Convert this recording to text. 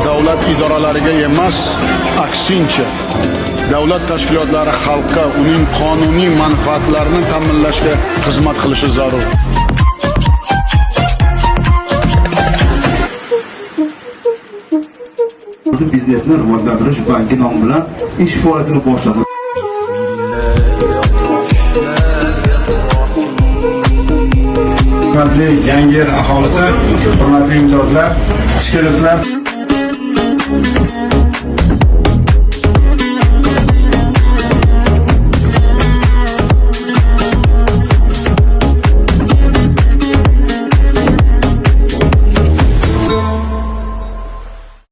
davlat idoralariga emas, aksincha davlat tashkilotlari xalqqa uning qonuniy manfaatlarini ta'minlashga xizmat qilishi zarur. Biznesni rivojlantirish banki nomi bilan ish faoliyatini boshladi. Hurmatli Yangi yil aholisi, hurmatli mijozlar, xush kelibsizlar.